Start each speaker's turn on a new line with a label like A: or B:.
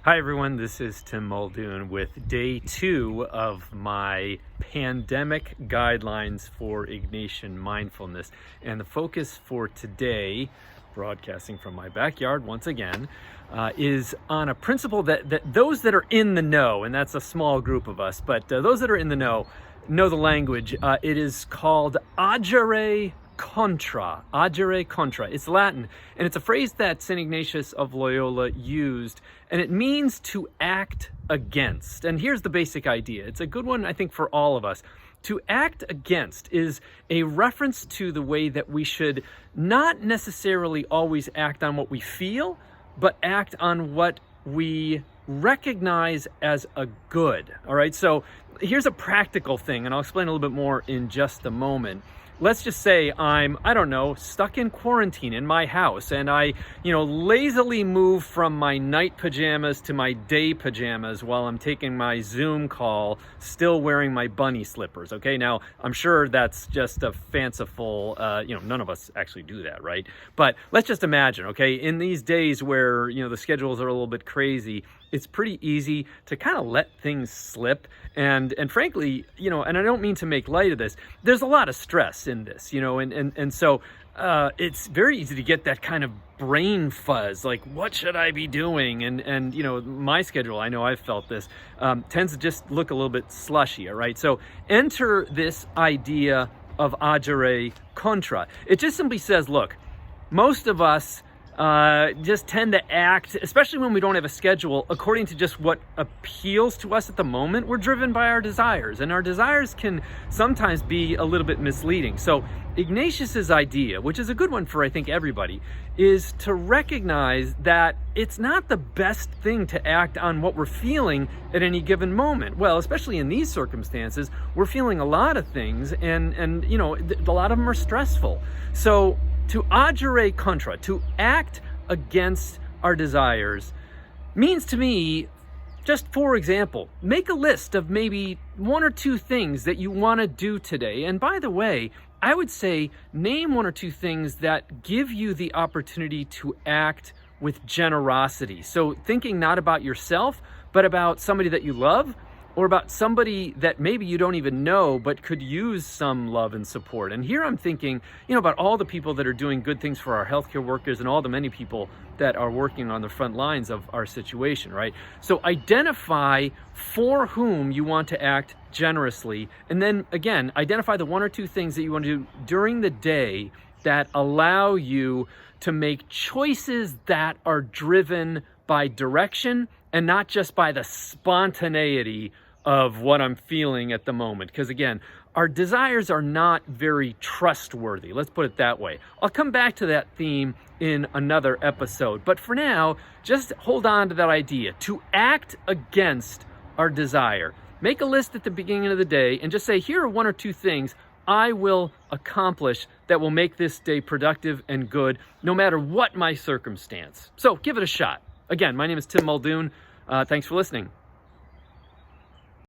A: Hi everyone, this is Tim Muldoon with day 2 of my pandemic guidelines for Ignatian mindfulness. And the focus for today, broadcasting from my backyard once again, is on a principle that those that are in the know, and that's a small group of us, but those that are in the know the language. It is called agere contra. Agere contra. It's Latin, and it's a phrase that St. Ignatius of Loyola used, and it means to act against. And here's the basic idea. It's a good one, I think, for all of us. To act against is a reference to the way that we should not necessarily always act on what we feel, but act on what we recognize as a good. All right, so here's a practical thing, and I'll explain a little bit more in just a moment. Let's just say I'm, stuck in quarantine in my house, and I, lazily move from my night pajamas to my day pajamas while I'm taking my Zoom call, still wearing my bunny slippers. Okay, now I'm sure that's just a fanciful, none of us actually do that, right? But let's just imagine, okay, in these days where, the schedules are a little bit crazy, it's pretty easy to kind of let things slip. And frankly, and I don't mean to make light of this, there's a lot of stress in this, and so it's very easy to get that kind of brain fuzz, like, what should I be doing? And my schedule, I know I've felt this, tends to just look a little bit slushy, all right? So enter this idea of agere contra. It just simply says, look, most of us just tend to act, especially when we don't have a schedule, according to just what appeals to us at the moment. We're driven by our desires, and our desires can sometimes be a little bit misleading. So Ignatius's idea, which is a good one for, I think, everybody, is to recognize that it's not the best thing to act on what we're feeling at any given moment. Well, especially in these circumstances, we're feeling a lot of things, and a lot of them are stressful. So to agere contra, to act against our desires, means to me, just for example, make a list of maybe 1 or 2 things that you want to do today. And by the way, I would say name 1 or 2 things that give you the opportunity to act with generosity. So thinking not about yourself, but about somebody that you love, or about somebody that maybe you don't even know but could use some love and support. And here I'm thinking, about all the people that are doing good things for our healthcare workers and all the many people that are working on the front lines of our situation, right? So identify for whom you want to act generously, and then again, identify the 1 or 2 things that you want to do during the day that allow you to make choices that are driven by direction and not just by the spontaneity of what I'm feeling at the moment. Because again, our desires are not very trustworthy. Let's put it that way. I'll come back to that theme in another episode. But for now, just hold on to that idea. To act against our desire. Make a list at the beginning of the day and just say, here are 1 or 2 things I will accomplish that will make this day productive and good, no matter what my circumstance. So give it a shot. Again, my name is Tim Muldoon. Thanks for listening.